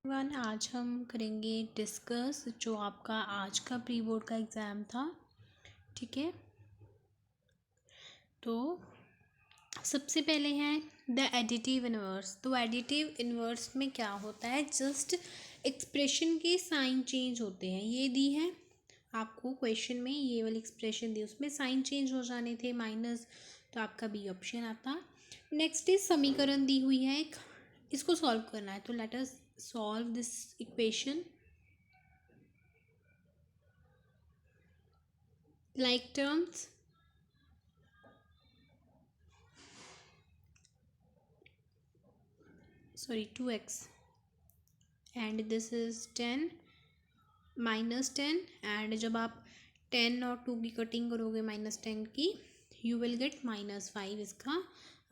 One आज हम करेंगे डिस्कस जो आपका आज का प्री बोर्ड का एग्ज़ाम था। ठीक है, तो सबसे पहले है द एडिटिव इनवर्स। तो एडिटिव इनवर्स में क्या होता है, जस्ट एक्सप्रेशन के साइन चेंज होते हैं। ये दी है आपको क्वेश्चन में, ये वाली एक्सप्रेशन दी, उसमें साइन चेंज हो जाने थे माइनस, तो आपका बी ऑप्शन आता। नेक्स्ट इज समीकरण दी हुई है एक, इसको सॉल्व करना है। तो let us solve this equation. like terms, sorry 2x and this is 10 -10 and जब आप 10 और 2 की कटिंग करोगे -10 की, you will get -5 इसका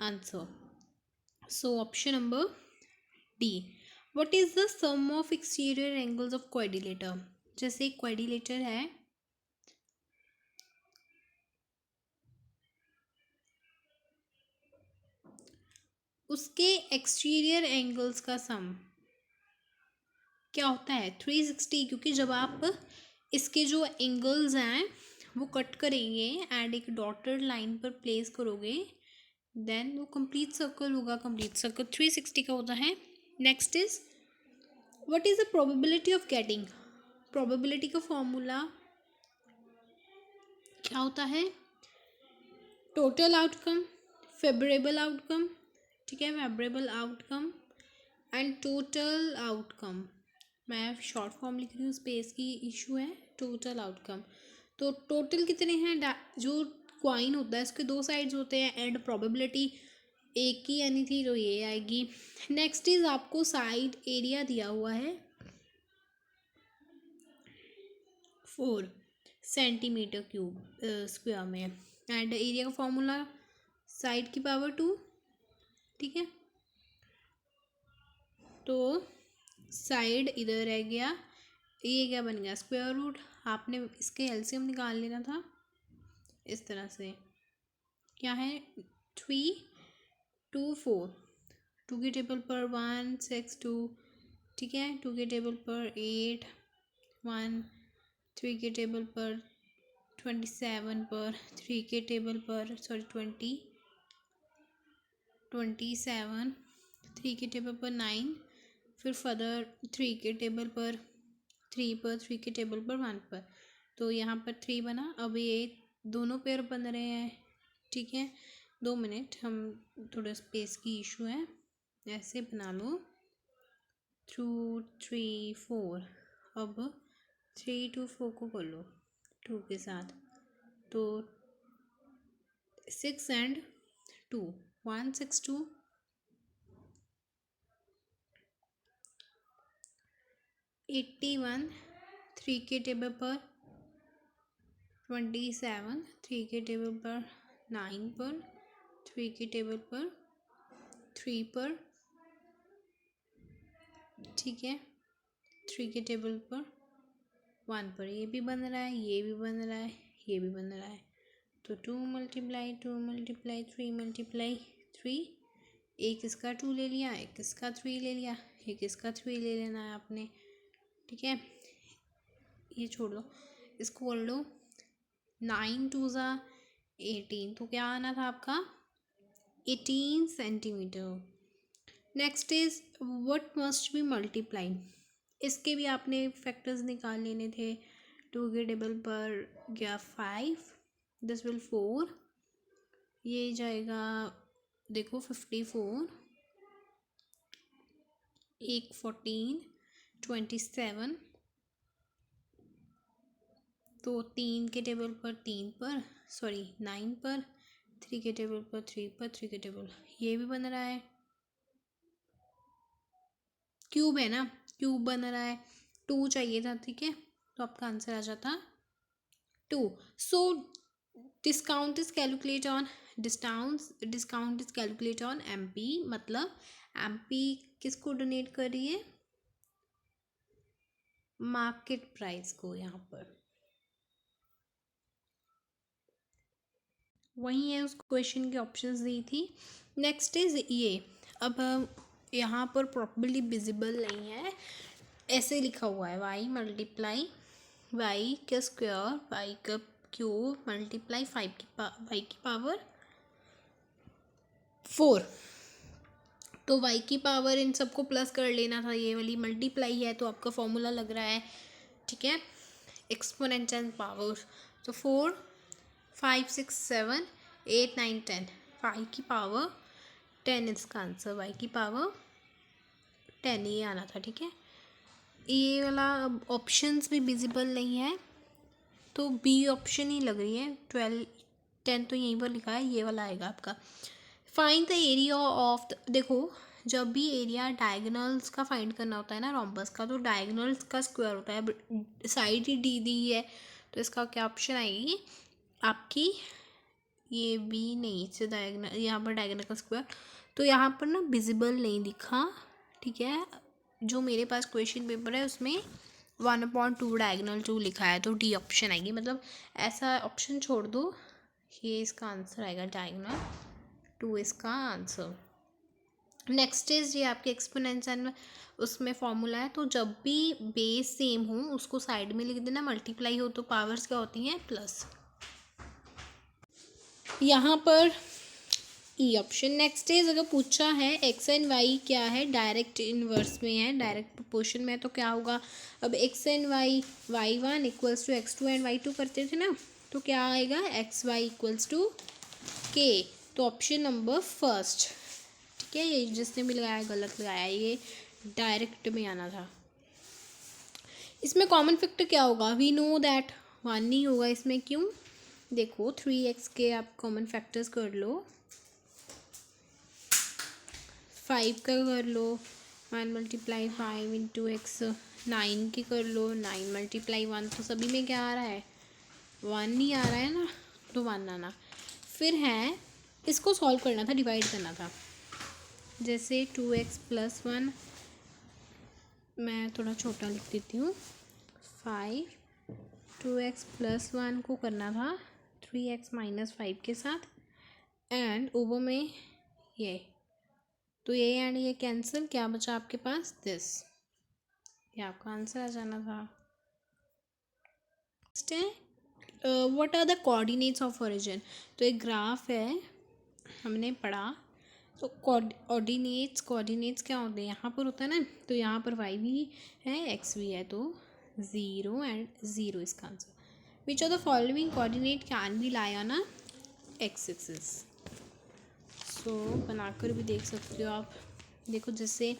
answer. So option number D. what is the sum of exterior angles of quadrilateral? जैसे एक quadrilateral है, उसके एक्सटीरियर एंगल्स का सम क्या होता है 360, क्योंकि जब आप इसके जो एंगल्स हैं वो कट करेंगे एंड एक डॉटेड लाइन पर प्लेस करोगे, देन वो कंप्लीट सर्कल होगा। कंप्लीट सर्कल 360 का होता है। Next is what is the probability of getting? Probability का फॉर्मूला क्या होता है? टोटल आउटकम, फेवरेबल आउटकम, ठीक है, favourable outcome and total outcome. मैं शॉर्ट फॉर्म लिख रही हूँ, स्पेस की इशू है। टोटल आउटकम, तो टोटल कितने हैं? जो क्वाइन होता है उसके दो साइड्स होते हैं एंड प्रोबेबिलिटी एक ही आनी थी, तो ये आएगी। नेक्स्ट इज आपको साइड एरिया दिया हुआ है 4 सेंटीमीटर क्यूब स्क्वायर में, एंड एरिया का फॉर्मूला साइड की पावर 2। ठीक है, तो साइड इधर रह गया, ये क्या बन गया स्क्वायर रूट। आपने इसके एलसीएम निकाल लेना था इस तरह से। क्या है 3 2 4, 2 के टेबल पर 1 6 2, ठीक है, 2 के टेबल पर 8 1, 3 के टेबल पर 27 पर, 3 के टेबल पर सॉरी 27, 3 के टेबल पर 9, फिर फर्दर 3 के टेबल पर 3 पर, 3 के टेबल पर 1 पर, तो यहाँ पर 3 बना। अब ये दोनों पेयर बन रहे हैं। ठीक है, 2 मिनट, हम थोड़ा स्पेस की इशू है, ऐसे बना लो 2 3 4। अब 3 2 4 को कर लो 2 के साथ, तो 6 एंड 2 162, 81, 3 के टेबल पर 27, 3 के टेबल पर 9 पर, 3 के टेबल पर 3 पर, ठीक है, 3 के टेबल पर 1 पर। ये भी बन रहा है, ये भी बन रहा है, ये भी बन रहा है। तो 2 × 2 × 3 × 3, एक इसका 2 ले लिया, एक इसका 3 ले लिया, एक इसका 3 ले लेना है आपने। ठीक है, ये छोड़ दो, इसको कर लो 9 2 = 18, तो क्या आना था आपका 18 centimetre. Next is what must be multiply. इसके भी आपने फैक्टर्स निकाल लेने थे। 2 के टेबल पर गया 5, दिस विल 4, ये जाएगा देखो 54, एक 14 27, तो 3 के टेबल पर 3 पर सॉरी 9 पर, 3 के टेबल पर 3 पर, 3 के टेबल, ये भी बन रहा है, क्यूब है ना, क्यूब बन रहा है। 2 चाहिए था, ठीक है, तो आपका आंसर आ जाता 2। So discount is calculate on discount is calculate on MP, मतलब एमपी किसको डोनेट कर रही है? मार्केट प्राइस को। यहाँ पर वही है, उस क्वेश्चन के ऑप्शंस दी थी। नेक्स्ट इज ये, अब यहाँ पर प्रॉपर्ली विजिबल नहीं है, ऐसे लिखा हुआ है y मल्टीप्लाई y का स्क्वायर y का क्यूब मल्टीप्लाई 5 की y की पावर 4। तो y की पावर इन सबको प्लस कर लेना था, ये वाली मल्टीप्लाई है तो आपका फॉर्मूला लग रहा है, ठीक है, एक्सपोनेंट एंड पावर। तो 4 5 6 7 8 9 10, y की पावर 10 इसका आंसर, y की पावर 10 ये आना था, ठीक है। ये वाला ऑप्शंस भी विजिबल नहीं है तो बी ऑप्शन ही लग रही है, 12 10 तो यहीं पर लिखा है, ये वाला आएगा आपका। फाइंड द एरिया ऑफ देखो जब भी एरिया डायगोनल्स का फाइंड करना होता है ना रोम्बस का, तो डायगोनल्स का स्क्वायर होता है, साइड ही डी दी है तो इसका क्या ऑप्शन आएगी आपकी, ये बी नहीं, इससे डायगोनल यहाँ पर डायगोनल का स्क्वायर, तो यहाँ पर ना विजिबल नहीं दिखा, ठीक है। जो मेरे पास क्वेश्चन पेपर है उसमें 1/2 डायगोनल 2 लिखा है, तो डी ऑप्शन आएगी, मतलब ऐसा ऑप्शन छोड़ दो, ये इसका आंसर आएगा डायगोनल 2 इसका आंसर। नेक्स्ट इज ये आपके एक्सपोनेंशियल उसमें फॉर्मूला है, तो जब भी बेस सेम हो उसको साइड में लिख देना, मल्टीप्लाई हो तो पावर्स क्या होती हैं प्लस, यहाँ पर ई ऑप्शन। नेक्स्ट इज अगर पूछा है एक्स एंड वाई क्या है, डायरेक्ट इनवर्स में है, डायरेक्ट प्रोपोर्शन में है, तो क्या होगा, अब X and Y y1 equals to x2 and y2 करते थे ना, तो क्या आएगा xy इक्वल्स टू k, तो ऑप्शन नंबर फर्स्ट, ठीक है। ये जिसने भी लगाया गलत लगाया, ये डायरेक्ट में आना था। इसमें कॉमन फैक्टर क्या होगा, वी नो दैट 1 नहीं होगा इसमें, क्यों, देखो 3x के आप कॉमन फैक्टर्स कर लो, 5 का कर लो, 1 मल्टीप्लाई 5 इंटू एक्स, 9 की कर लो, 9 मल्टीप्लाई 1, तो सभी में क्या आ रहा है 1 नहीं आ रहा है ना, तो 1 आना। फिर है इसको सॉल्व करना था, डिवाइड करना था, जैसे 2x प्लस 1, मैं थोड़ा छोटा लिख देती हूँ, 5 2x प्लस 1 को करना था 3x माइनस 5 के साथ, एंड ओवर में ये, तो ये एंड ये कैंसिल, क्या बचा आपके पास दिस, ये आपका आंसर आ जाना था। नेक्स्ट है what are the coordinates of origin, तो एक ग्राफ है हमने पढ़ा, तो कोऑर्डिनेट्स क्या होते हैं, यहाँ पर होता है ना, तो यहाँ पर y भी है x भी है, तो 0 एंड 0 इसका answer. Which of the following coordinate can be lie on a x axis, so बनाकर भी देख सकते हो आप, देखो जैसे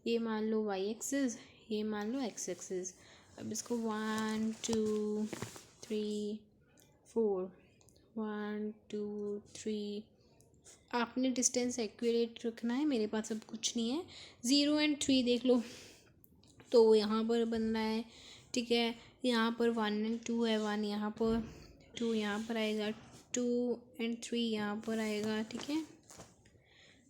ये मान लो y एक्सिस, ये मान लो x एक्सिस, अब इसको 1 2 3 4 1 2 3, आपने डिस्टेंस एक्यूरेट रखना है, मेरे पास अब कुछ नहीं है, 0 एंड 3 देख लो, तो यहाँ पर बन रहा है, ठीक है, यहाँ पर 1 एंड 2 है, 1 यहाँ पर, 2 यहाँ पर आएगा, 2 एंड 3 यहाँ पर आएगा, ठीक है,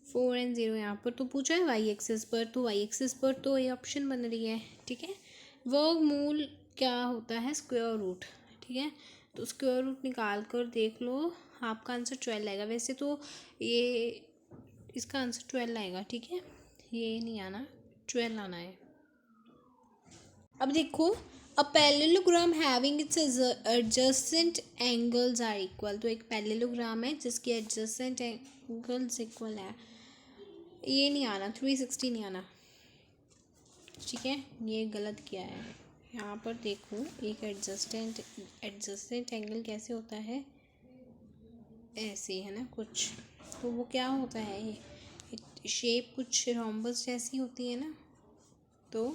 4 एंड 0 यहाँ पर, तो पूछा है वाई एक्सिस पर, तो वाई एक्सिस पर तो ये ऑप्शन बन रही है, ठीक है। वर्गमूल क्या होता है, स्क्वायर रूट, ठीक है, तो स्क्वायर रूट निकाल कर देख लो, आपका आंसर 12 आएगा, वैसे तो ये इसका आंसर 12 आएगा, ठीक है, ये नहीं आना, 12 आना है। अब देखो a parallelogram having its adjacent angles are equal, तो एक पैरेललोग्राम है जिसके एडजेसेंट एंगल्स इक्वल है, ये नहीं आना, 360 नहीं आना, ठीक है, ये गलत किया है, यहाँ पर देखो एक एडजेसेंट एंगल कैसे होता है, ऐसे है ना कुछ, तो वो क्या होता है, ये शेप कुछ रोम्बस जैसी होती है ना, तो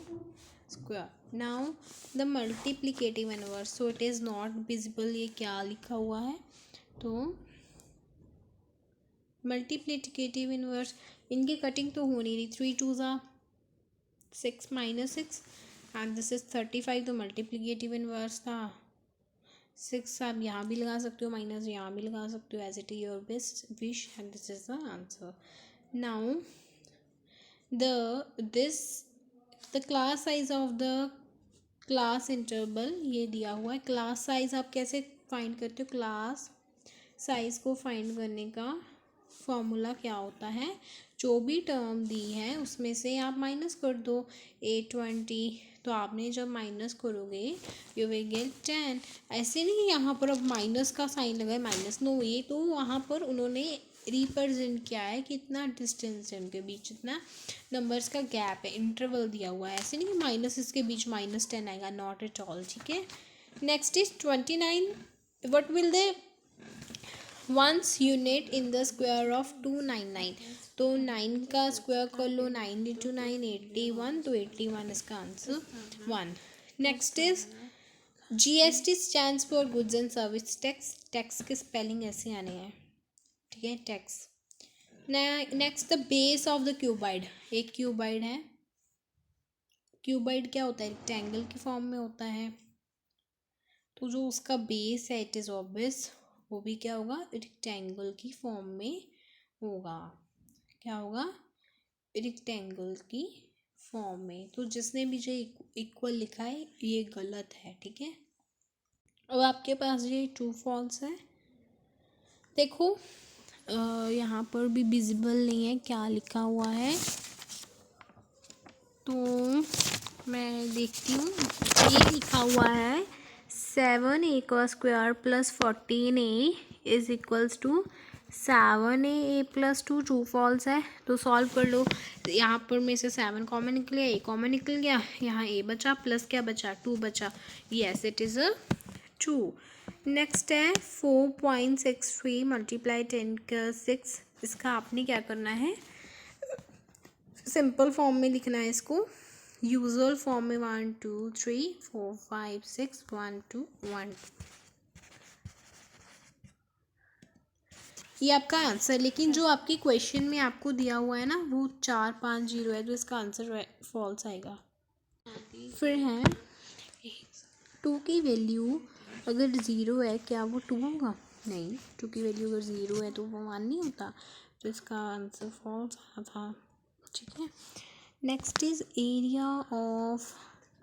square. Now the multiplicative inverse, so it is not visible, ये क्या लिखा हुआ है, तो मल्टीप्लिकेटिव इनवर्स, इनकी कटिंग तो हो नहीं रही, 3 2 6 माइनस 6 एंड दिस इज 35, तो मल्टीप्लिकेटिव इनवर्स था 6, आप यहाँ भी लगा सकते हो, माइनस यहाँ भी लगा सकते हो, as it is your best wish and this is the answer. Now the class size of the class interval, ये दिया हुआ है, क्लास साइज आप कैसे फाइंड करते हो, क्लास साइज को फाइंड करने का फॉर्मूला क्या होता है, जो भी टर्म दी है उसमें से आप माइनस कर दो 820, तो आपने जब माइनस करोगे यू विल गेट 10। ऐसे नहीं यहाँ पर अब माइनस का साइन लगा है माइनस, नो, ये तो वहाँ पर उन्होंने रिप्रेजेंट किया है कि इतना डिस्टेंस है उनके बीच, इतना नंबर्स का गैप है, इंटरवल दिया हुआ है। ऐसे नहीं कि माइनस इसके बीच -10 आएगा, नॉट एट ऑल, ठीक है। Next is 29, what will the ones unit in the square of 299, तो 9 का स्क्वायर कर लो, 9 इंटू 9 81, तो 81 इसका answer 1। Next is GST stands for goods and service tax, tax के स्पेलिंग ऐसे आने हैं, ठीक है, tax. Next the base of the cuboid, एक क्यूबाइड है, क्यूबाइड क्या होता है, रेक्टेंगल की फॉर्म में होता है, तो जो उसका बेस है इट इज़ ऑब्वियस वो भी क्या होगा, रेक्टेंगल की फॉर्म में होगा, क्या होगा, रेक्टेंगल की फॉर्म में। तो जिसने भी जो इक्वल लिखा है ये गलत है, ठीक है। अब आपके पास ये ट्रू फॉल्स है, देखो यहाँ पर भी विजिबल नहीं है क्या लिखा हुआ है, तो मैं देखती हूँ। ये लिखा हुआ है 7a का square plus 14a is equals to 7a plus 2, true false है, तो सॉल्व कर लो। यहाँ पर में से 7 कॉमन निकल गया, a कॉमन निकल गया, यहाँ a बचा प्लस क्या बचा 2 बचा, yes it is a true. Next है 4.63 मल्टीप्लाई 10 का 6, इसका आपने क्या करना है, सिंपल फॉर्म में लिखना है इसको, यूजुअल फॉर्म में 1 2 3 4 5 6 1 2 1, ये आपका आंसर। लेकिन जो आपके क्वेश्चन में आपको दिया हुआ है ना वो 4 5 0 है, तो इसका आंसर फॉल्स आएगा। फिर है 2 की वैल्यू अगर 0 है क्या वो 2 होगा, नहीं, 2 की वैल्यू अगर 0 है तो वो 1 नहीं होता, तो इसका आंसर फॉल्स आया था, ठीक है। Next is area of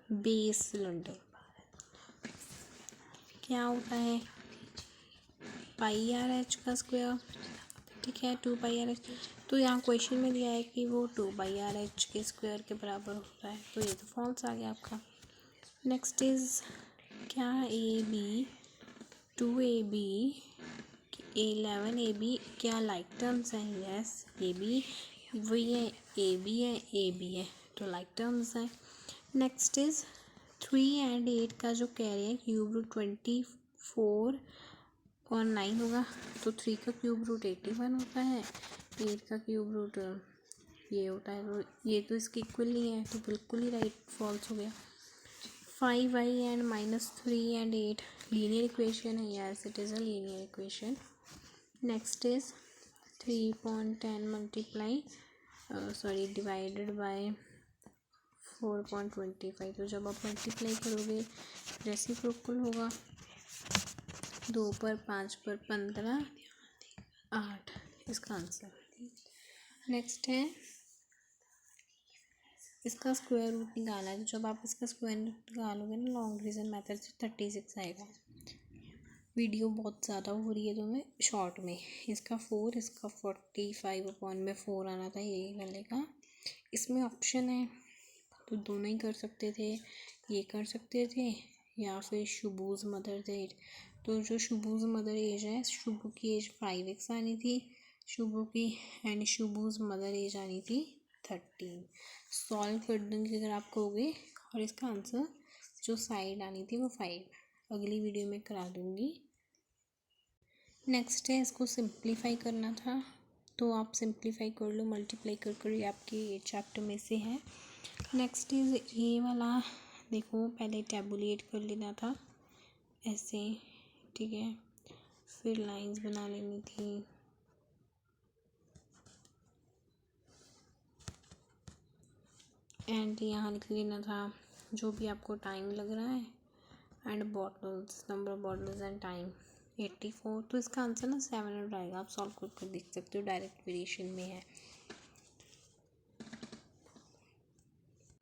base cylinder, क्या होता है, πr/h का स्क्वायर, ठीक है, 2πr/h, तो यहाँ क्वेश्चन में दिया है कि वो 2πr/h के स्क्वायर के बराबर होता है, तो ये तो फॉल्स आ गया आपका। नेक्स्ट इज क्या, AB 2AB 11AB क्या लाइक टर्म्स हैं, यस AB वही है, AB है AB है, तो लाइक टर्म्स हैं। नेक्स्ट इज 3 एंड 8 का जो कह रहे हैं क्यूब रूट 24 और 9 होगा, तो 3 का क्यूब रूट 81 होता है, 8 का क्यूब रूट ये होता है, तो ये तो इसके इक्वल नहीं है, तो बिल्कुल ही राइट फॉल्स हो गया। 5y and -3 and 8 linear equation है, yes it is a linear equation. Next is 3.10 multiply divided by 4.25, तो जब आप मल्टीप्लाई करोगे रेसिप्रोकल होगा, 2 पर 5 पर 15 8, इसका आंसर। नेक्स्ट है इसका स्क्वायर रूट निकाला है, तो जब आप इसका स्क्वायर रूट निकालोगे ना लॉन्ग डिवीजन मेथड से 36 आएगा। वीडियो बहुत ज़्यादा हो रही है तो मैं शॉर्ट में, इसका 4 इसका 45 अपॉन में 4 आना था ये वाले का, इसमें ऑप्शन है तो दोनों ही कर सकते थे, ये कर सकते थे या फिर शुबूज़ मदर एज, तो जो शुबूज़ मदर एज है, शुबू की एज 5x आनी थी शुबू की, एंड शुबूज़ मदर एज आनी थी 13। सॉल्व कर दूँगी अगर आप कहोगे, और इसका आंसर जो साइड आनी थी वो 5, अगली वीडियो में करा दूँगी। नेक्स्ट है इसको सिंप्लीफाई करना था, तो आप सिंप्लीफाई कर लो, मल्टीप्लाई कर कर, ये आपके चैप्टर में से है। नेक्स्ट इज ये वाला, देखो पहले टैबुलेट कर लेना था ऐसे, ठीक है, फिर लाइंस बना लेनी थी, एंड यहाँ लिख लेना था जो भी आपको टाइम लग रहा है, and bottles, number of bottles and time 84, तो इसका आंसर ना 700 आएगा, आप सॉल्व करके देख सकते हो, डायरेक्ट वेरिएशन में है।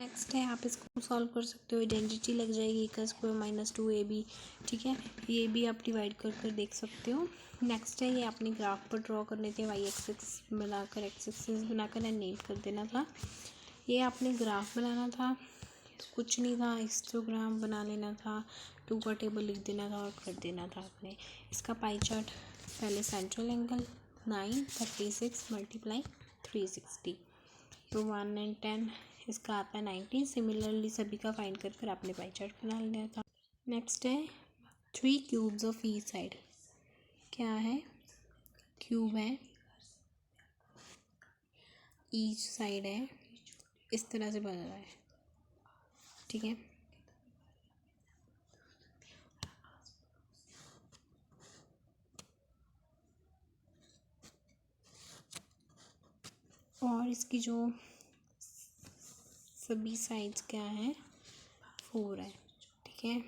नेक्स्ट है आप इसको सॉल्व कर सकते हो, आइडेंटिटी लग जाएगी का स्क्वायर -2AB, ठीक है, ये भी आप डिवाइड कर कर देख सकते हो, नेक्स्ट है ये अपने ग्राफ पर ड्रॉ कर लेते हैं, वाई एक्सिस बनाकर एक्स एक्सिस बनाकर एंड नीट कर देना था। ये आपने ग्राफ बनाना था, कुछ नहीं था, हिस्टोग्राम बना लेना था, 2 का टेबल लिख देना था और कर देना था आपने। इसका पाई चार्ट पहले सेंट्रल एंगल 9 36 × 360 तो 1 and 10 इसका आता है 90। सिमिलरली सभी का फाइंड कर कर आपने पाई चार्ट बना लेना था। नेक्स्ट है 3 क्यूब्स ऑफ ईच साइड। क्या है? क्यूब है, ईच साइड है, इस तरह से बन रहा है, ठीक है। और इसकी जो सभी साइड्स क्या है? 4 है, ठीक है।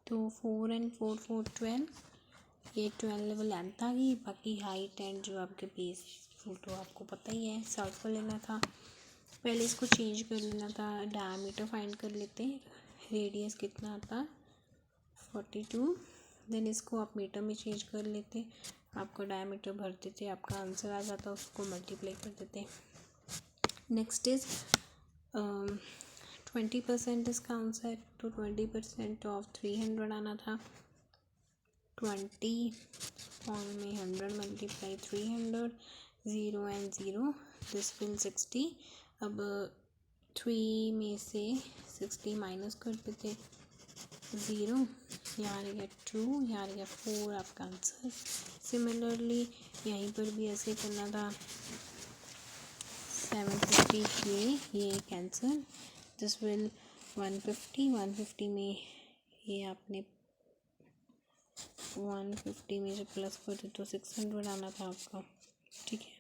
तो 4 and 4 4 12, ये 12 लेंथ आ गई। बाकी हाइट एंड जो आपके बेस तो आपको पता ही है, सर्कल लेना था। पहले इसको चेंज कर लेना था, डायमीटर फाइंड कर लेते हैं, रेडियस कितना आता 42। देन इसको आप मीटर में चेंज कर लेते, आपका डायमीटर भर देते, आपका आंसर आ जाता, उसको मल्टीप्लाई कर देते। नेक्स्ट इज 20% इसका आंसर, तो 20% ऑफ 300 आना था। 20 में 100 मल्टीप्लाई 300, 0 and 0 दिस विल 60। अब 3 में से 60 माइनस कर देते, 0 यहाँ रहेगा 2, यहाँ रहेगा 4 आपका आंसर। सिमिलरली यहीं पर भी ऐसे करना था, 750 ये कैंसिल, दिस विल 150 में ये आपने 150 में से प्लस कर दे तो 600 आना था आपका, ठीक है।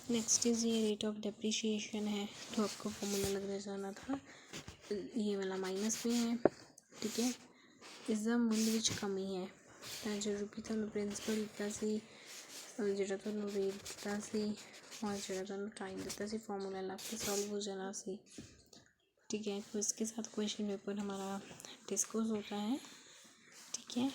नेक्स्ट इज ये रेट ऑफ डेप्रिशिएशन है, तो आपको फॉर्मूला लगने जाना था, ये वाला माइनस में है, ठीक है। इस मूल्य विच कमी है जरूरी था प्रिंसिपल दिता सी, जो रेट दिता सी और जो टाइम दिता सी, फॉर्मूला लग के सॉल्व हो जाना सी, ठीक है। तो इसके साथ क्वेश्चन पेपर हमारा डिस्कस होता है, ठीक है।